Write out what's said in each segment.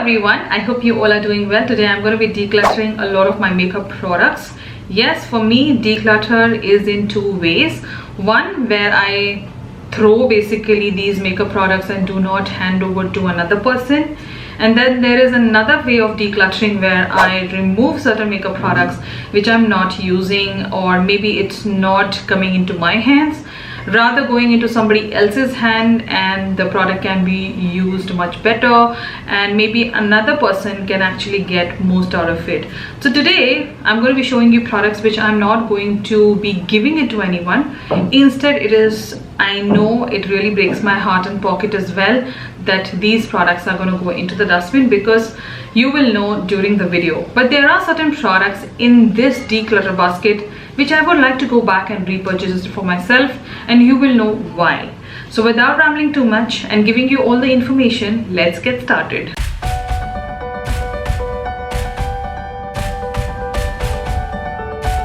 everyone, I hope you all are doing well. Today I'm going to be decluttering a lot of my makeup products. Yes, for me declutter is in two ways. One, where I throw basically these makeup products and do not hand over to another person, and then there is another way of decluttering where I remove certain makeup products which I'm not using, or maybe it's not coming into my hands, rather going into somebody else's hand, and the product can be used much better and maybe another person can actually get most out of it. So today I'm going to be showing you products which I'm not going to be giving it to anyone. Instead, I know it really breaks my heart and pocket as well that these products are going to go into the dustbin, because you will know during the video. But there are certain products in this declutter basket which I would like to go back and repurchase for myself, and you will know why. So without rambling too much and giving you all the information, let's get started.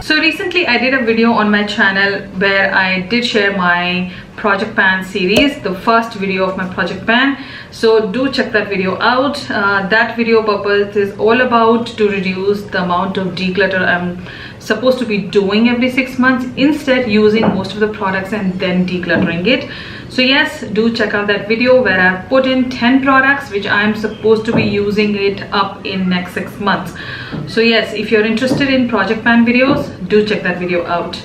So recently I did a video on my channel where I did share my project pan series, the first video of my project pan. So do check that video out. That video purpose is all about to reduce the amount of declutter I'm supposed to be doing every 6 months, instead using most of the products and then decluttering it. So yes, do check out that video where I've put in 10 products which I'm supposed to be using it up in next 6 months. So yes, if you're interested in project pan videos, do check that video out.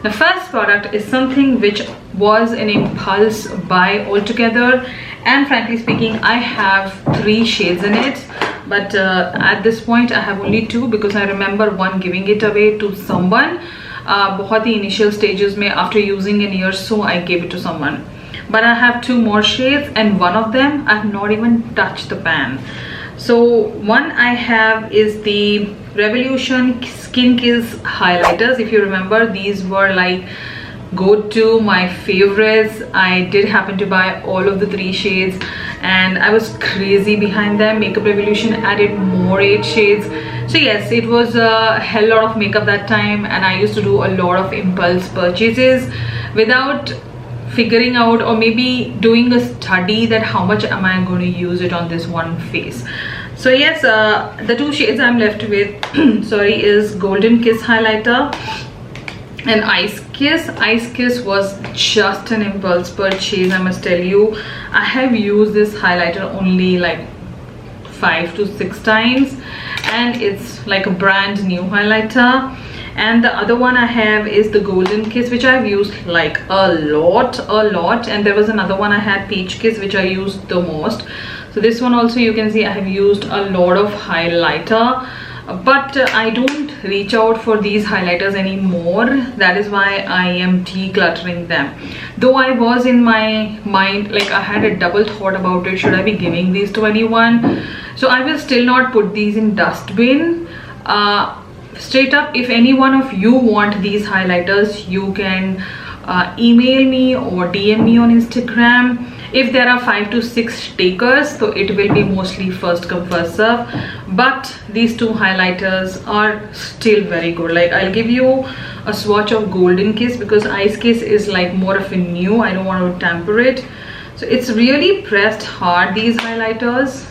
The first product is something which was an impulse buy altogether, and frankly speaking I have 3 shades in it, but at this point I have only 2 because I remember one giving it away to someone बहुत ही initial stages में, after using a year so I gave it to someone. But I have 2 more shades, and one of them I've not even touched the pan. So one I have is the Revolution Skin Kiss highlighters. If you remember, these were like go-to, my favorites. I did happen to buy all of the 3 shades and I was crazy behind them. Makeup Revolution added more 8 shades. So yes, it was a hell lot of makeup that time, and I used to do a lot of impulse purchases without figuring out or maybe doing a study that how much am I going to use it on this one face. So yes, the 2 shades I'm left with sorry, is Golden Kiss highlighter and Ice Kiss. Ice Kiss was just an impulse purchase, I must tell you. I have used this highlighter only like 5 to 6 times, and it's like a brand new highlighter. And the other one I have is the Golden Kiss, which I've used like a lot. And there was another one I had, Peach Kiss, which I used the most. So this one also you can see I have used a lot of highlighter, but I don't reach out for these highlighters anymore. That is why I am decluttering them. Though I was in my mind, like I had a double thought about it, should I be giving these to anyone? So I will still not put these in dustbin. Straight up, if any one of you want these highlighters, you can email me or DM me on Instagram. If there are 5 to 6 takers, so it will be mostly first come first serve, but these 2 highlighters are still very good. Like I'll give you a swatch of Golden Kiss because Ice Kiss is like more of a new, I don't want to tamper it. So it's really pressed hard, these highlighters,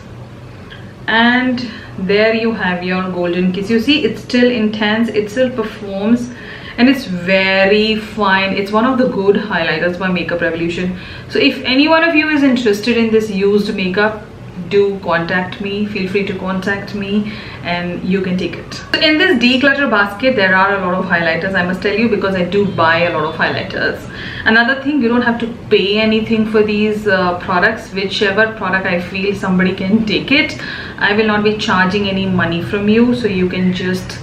and there you have your Golden Kiss. You see, it's still intense, it still performs, and it's very fine. It's one of the good highlighters by Makeup Revolution. So if any one of you is interested in this used makeup, do contact me. Feel free to contact me and you can take it. So in this declutter basket there are a lot of highlighters, I must tell you, because I do buy a lot of highlighters. Another thing, you don't have to pay anything for these products. Whichever product I feel somebody can take it, I will not be charging any money from you, so you can just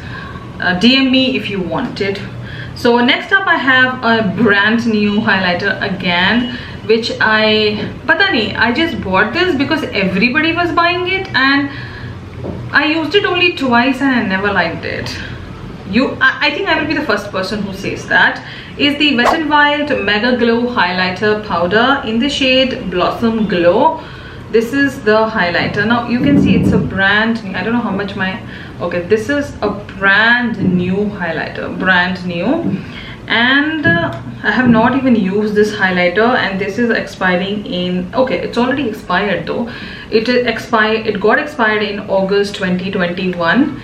DM me if you want it. So next up I have a brand new highlighter again, which pata nahi, I just bought this because everybody was buying it and I used it only twice and I never liked it. I think I will be the first person who says that. Is the Wet n Wild Mega Glow Highlighter Powder in the shade Blossom Glow. This is the highlighter. Now you can see it's a brand new, I don't know how much my, okay, this is a brand new highlighter, brand new, And I have not even used this highlighter, and this is expiring in, okay, it's already expired though. It got expired in August 2021,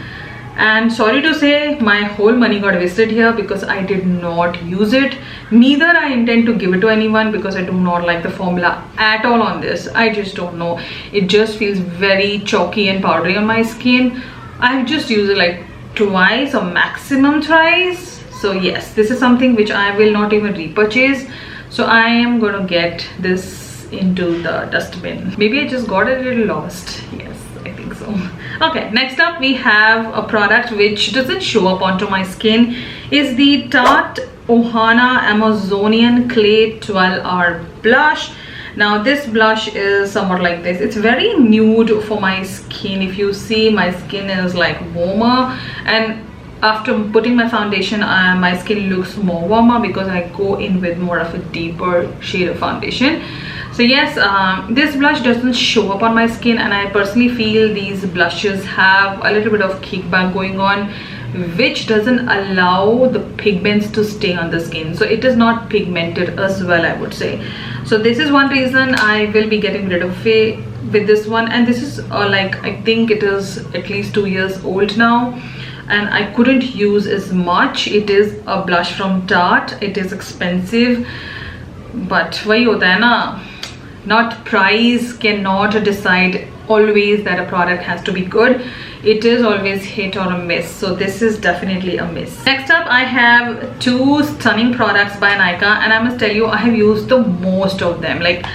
and sorry to say my whole money got wasted here because I did not use it. Neither I intend to give it to anyone because I do not like the formula at all on this. I just don't know, it just feels very chalky and powdery on my skin. I've just used it like twice or maximum thrice. So yes, this is something which I will not even repurchase. So I am gonna get this into the dustbin. Maybe I just got a little lost. Yes, I think so. Okay, next up we have a product which doesn't show up onto my skin. Is the Tarte Ohana Amazonian Clay 12-Hour Blush. Now this blush is somewhat like this. It's very nude for my skin. If you see, my skin is like warmer, and after putting my foundation, my skin looks more warmer because I go in with more of a deeper shade of foundation. So yes, this blush doesn't show up on my skin, and I personally feel these blushes have a little bit of kickback going on, which doesn't allow the pigments to stay on the skin. So it is not pigmented as well, I would say. So this is one reason I will be getting rid of it with this one. And this is like, I think it is at least 2 years old now, and I couldn't use as much. It is a blush from Tarte. It is expensive, but wahi hota hai na, not price cannot decide always that a product has to be good. It is always hit or a miss. So this is definitely a miss. Next up, I have two stunning products by Nykaa, and I must tell you, I have used the most of them. Like,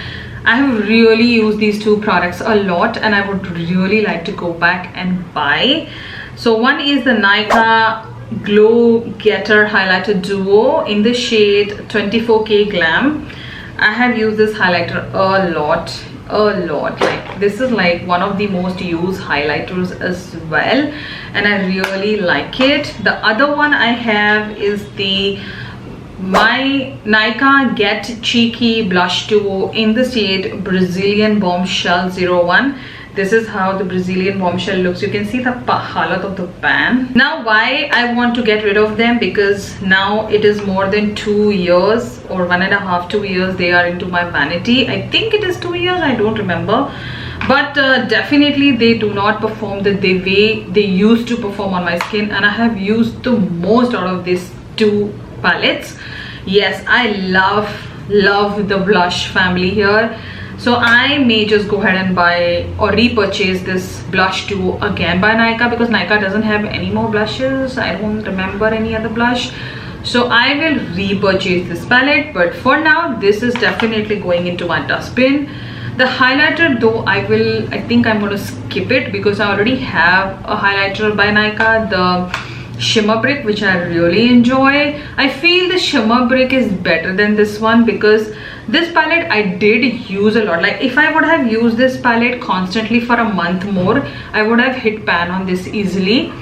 I have really used these two products a lot, and I would really like to go back and buy. So one is the Nykaa Glow Getter Highlighter Duo in the shade 24K Glam. I have used this highlighter a lot. Like, this is like one of the most used highlighters as well, and I really like it. The other one I have is the my Nykaa Get Cheeky Blush Duo in the shade Brazilian Bombshell 01. This is how the Brazilian Bombshell looks. You can see the halat of the pan. Now why I want to get rid of them, because now it is more than 2 years or 1.5 2 years they are into my vanity. I think it is 2 years, I don't remember, but definitely they do not perform the way they used to perform on my skin, and I have used the most out of these two palettes. Yes, I love the blush family here. So I may just go ahead and buy or repurchase this blush duo again by Nykaa, because Nykaa doesn't have any more blushes. I don't remember any other blush. So I will repurchase this palette, but for now this is definitely going into my dustbin. The highlighter though, I think I'm going to skip it because I already have a highlighter by Nykaa, the Shimmer Brick, which I really enjoy. I feel the Shimmer Brick is better than this one because this palette I did use a lot. Like, if I would have used this palette constantly for a month more, I would have hit pan on this easily.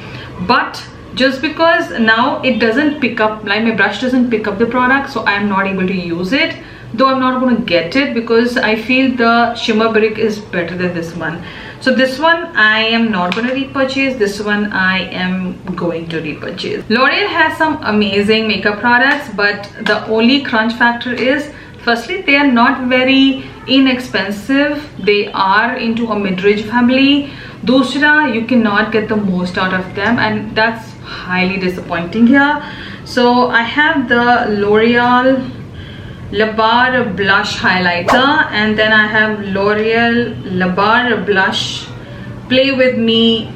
But just because now it doesn't pick up, like my brush doesn't pick up the product, so I am not able to use it. Though I'm not going to get it because I feel the Shimmer Brick is better than this one. So this one I am not going to repurchase. This one I am going to repurchase. L'Oreal has some amazing makeup products, but the only crunch factor is, firstly, they are not very inexpensive. They are into a mid-range family. Dusra, you cannot get the most out of them, and that's highly disappointing here. So I have the L'Oreal La Bar Blush Highlighter, and then I have L'Oreal La Bar Blush Play With Me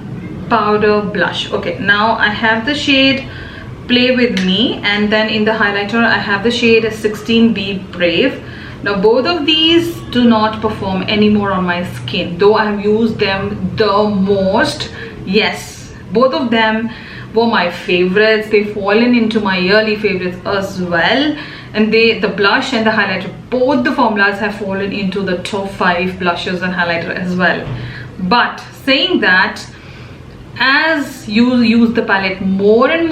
Powder Blush. Okay, now I have the shade Play With Me, and then in the highlighter I have the shade 16B Brave. Now both of these do not perform anymore on my skin, though I have used them the most. Yes, both of them were my favorites. They've fallen into my yearly favorites as well, and the blush and the highlighter, both the formulas have fallen into the top 5 blushes and highlighter as well. But saying that, as you use the palette more and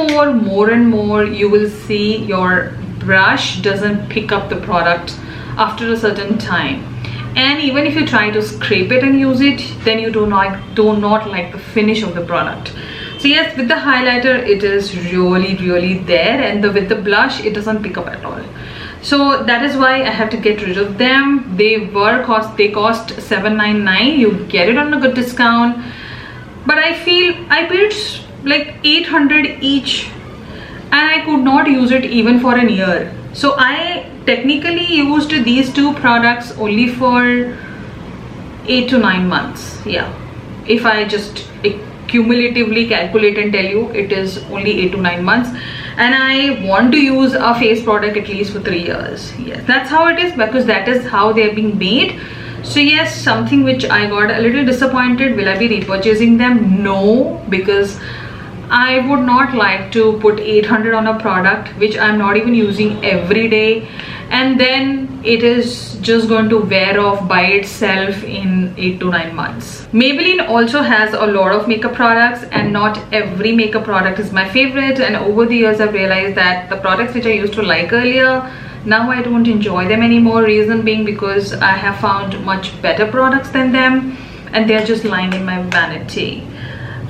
more, you will see your brush doesn't pick up the product after a certain time. And even if you try to scrape it and use it, then you do not like the finish of the product. So yes, with the highlighter it is really there, and with the blush it doesn't pick up at all. So that is why I have to get rid of them. They cost $7.99. You get it on a good discount, but I feel I paid like 800 each and I could not use it even for a year. So I technically used these two products only for 8 to 9 months. Yeah, if I just cumulatively calculate and tell you, it is only 8 to 9 months, and I want to use a face product at least for 3 years. Yes, that's how it is, because that is how they are being made. So yes, something which I got a little disappointed. Will I be repurchasing them? No, because I would not like to put 800 on a product which I'm not even using every day, and then it is just going to wear off by itself in 8 to 9 months. Maybelline also has a lot of makeup products, and not every makeup product is my favorite, and over the years I've realized that the products which I used to like earlier, now I don't enjoy them anymore. Reason being because I have found much better products than them, and they're just lying in my vanity.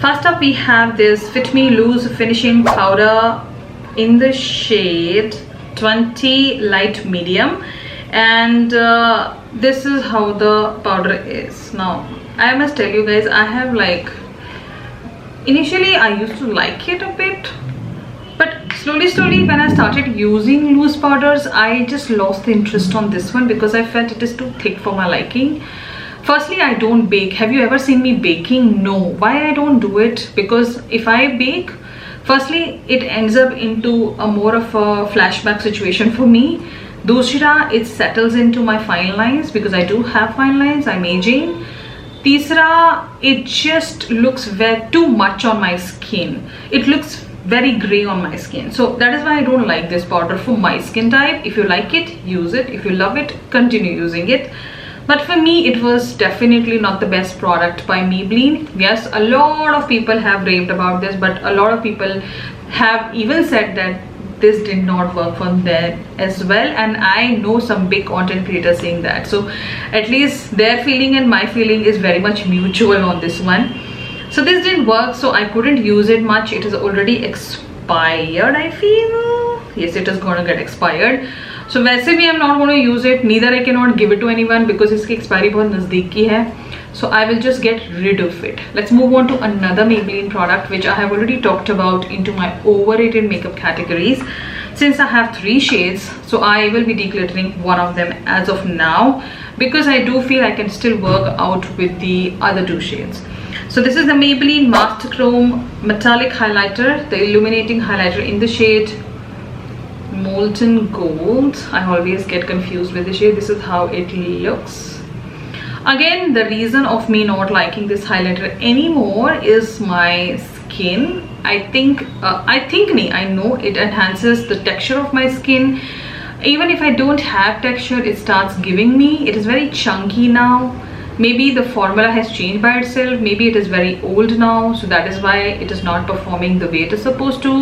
First up, we have this Fit Me Loose Finishing Powder in the shade 20 Light Medium, and this is how the powder is. Now I must tell you guys, I have initially I used to like it a bit, but slowly when I started using loose powders, I just lost the interest on this one because I felt it is too thick for my liking. Firstly, I don't bake. Have you ever seen me baking? No. Why I don't do it? Because if I bake, firstly, it ends up into a more of a flashback situation for me. Dusra, it settles into my fine lines because I do have fine lines. I'm aging. Tisra, it just looks too much on my skin. It looks very gray on my skin. So that is why I don't like this powder for my skin type. If you like it, use it. If you love it, continue using it. But for me, it was definitely not the best product by Maybelline. Yes, a lot of people have raved about this, but a lot of people have even said that this did not work for them as well, and I know some big content creators saying that. So at least their feeling and my feeling is very much mutual on this one. So this didn't work, so I couldn't use it much. It is already expired, I feel. Yes, it is going to get expired. So वैसे भी I'm not going to use it. Neither I cannot give it to anyone because इसकी expiry बहुत नज़दीक की है. So I will just get rid of it. Let's move on to another Maybelline product which I have already talked about into my overrated makeup categories. Since I have 3 shades, so I will be decluttering one of them as of now because I do feel I can still work out with the other 2 shades. So this is the Maybelline Master Chrome Metallic Highlighter, the illuminating highlighter in the shade Molten Gold. I always get confused with the shade. This is how it looks. Again, the reason of me not liking this highlighter anymore is my skin. I know it enhances the texture of my skin. Even if I don't have texture, it starts giving me. It is very chunky now. Maybe the formula has changed by itself. Maybe it is very old now, so that is why it is not performing the way it is supposed to.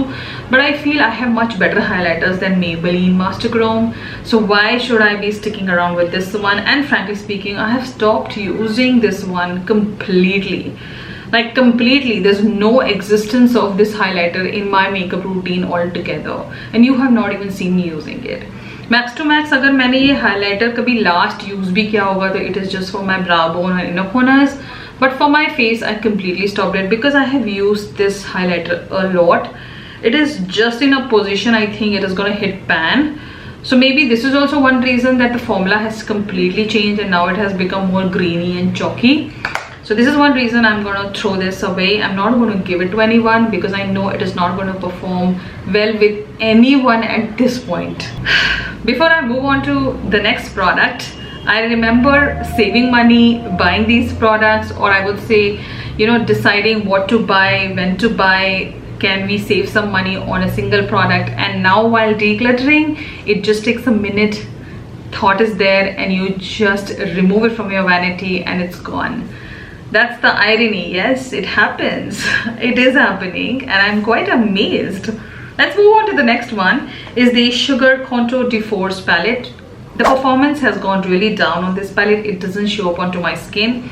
But I feel I have much better highlighters than Maybelline Master Chrome, so why should I be sticking around with this one? And frankly speaking, I have stopped using this one completely. Like completely, there's no existence of this highlighter in my makeup routine altogether, and you have not even seen me using it. Max to max, अगर मैंने ये highlighter कभी last use भी किया होगा तो it is just for my brow bone and inner corners. But for my face, I completely stopped it because I have used this highlighter a lot. It is just in a position I think it is gonna hit pan. So maybe this is also one reason that the formula has completely changed and now it has become more greeny and chalky. So this is one reason I'm gonna throw this away. I'm not gonna give it to anyone because I know it is not gonna perform well with anyone at this point. Before I move on to the next product, I remember saving money, buying these products, or I would say, you know, deciding what to buy, when to buy, can we save some money on a single product. And now while decluttering, it just takes a minute, thought is there, and you just remove it from your vanity and it's gone. That's the irony. Yes, it happens. It is happening and I'm quite amazed. Let's move on to the next one. Is the Sugar Contour DeForce palette. The performance has gone really down on this palette. It doesn't show up onto my skin.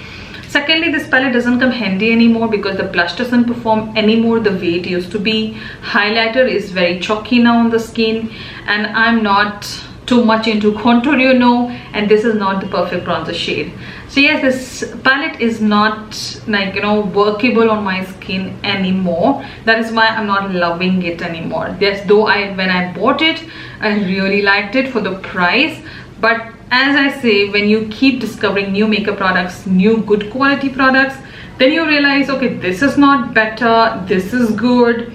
Secondly, this palette doesn't come handy anymore because the blush doesn't perform anymore the way it used to be. Highlighter is very chalky now on the skin, and I'm not too much into contour, you know, and this is not the perfect bronzer shade. So yes, this palette is not, like, you know, workable on my skin anymore. That is why I'm not loving it anymore. Yes, though when I bought it, I really liked it for the price. But as I say, when you keep discovering new makeup products, new good quality products, then you realize, okay, this is not better, this is good,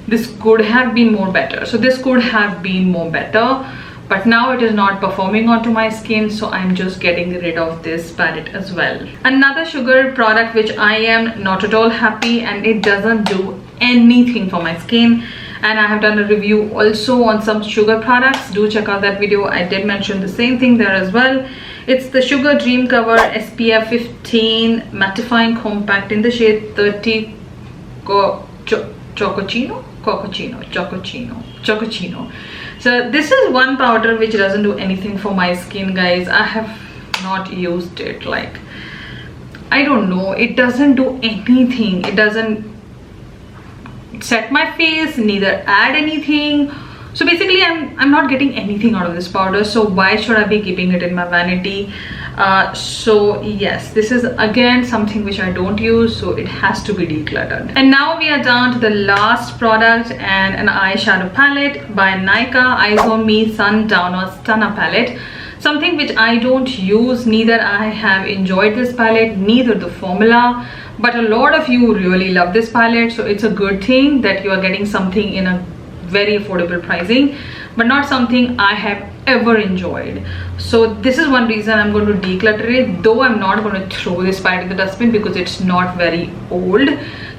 this could have been more better. So this could have been more better, but now it is not performing onto my skin, so I'm just getting rid of this palette as well. Another sugar product which I am not at all happy, and it doesn't do anything for my skin, and I have done a review also on some sugar products. Do check out that video. I did mention the same thing there as well. It's the Sugar Dream Cover SPF 15 Mattifying Compact in the shade 30 Chocochino. So this is one powder which doesn't do anything for my skin, guys. I have not used it. Like, I don't know, it doesn't do anything. It doesn't set my face, neither add anything. So basically I'm not getting anything out of this powder, so why should I be keeping it in my vanity? So yes, this is again something which I don't use, so it has to be decluttered. And now we are down to the last product, and an eyeshadow palette by Nykaa Eyes on Me Sundowner Stunner palette. Something which I don't use, neither I have enjoyed this palette, neither the formula, but a lot of you really love this palette, so it's a good thing that you are getting something in a very affordable pricing, but not something I have ever enjoyed. So this is one reason I'm going to declutter it, though I'm not going to throw this palette in the dustbin because it's not very old.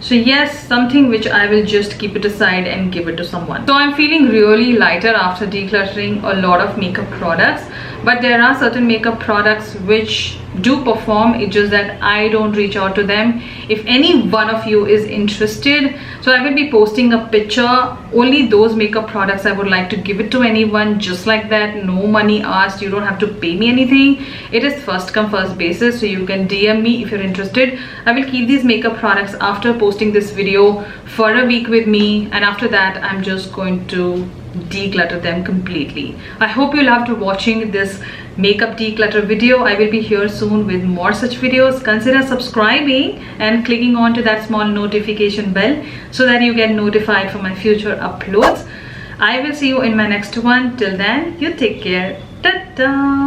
So yes, something which I will just keep it aside and give it to someone. So I'm feeling really lighter after decluttering a lot of makeup products, but there are certain makeup products which do perform. It's just that I don't reach out to them. If any one of you is interested, so I will be posting a picture, only those makeup products I would like to give it to anyone, just like that. No money asked, you don't have to pay me anything. It is first come first basis, so you can DM me if you're interested. I will keep these makeup products after posting this video for a week with me, and after that I'm just going to declutter them completely. I hope you loved watching this makeup declutter video. I will be here soon with more such videos. Consider subscribing and clicking on to that small notification bell so that you get notified for my future uploads. I will see you in my next one. Till then, you take care. Ta-ta.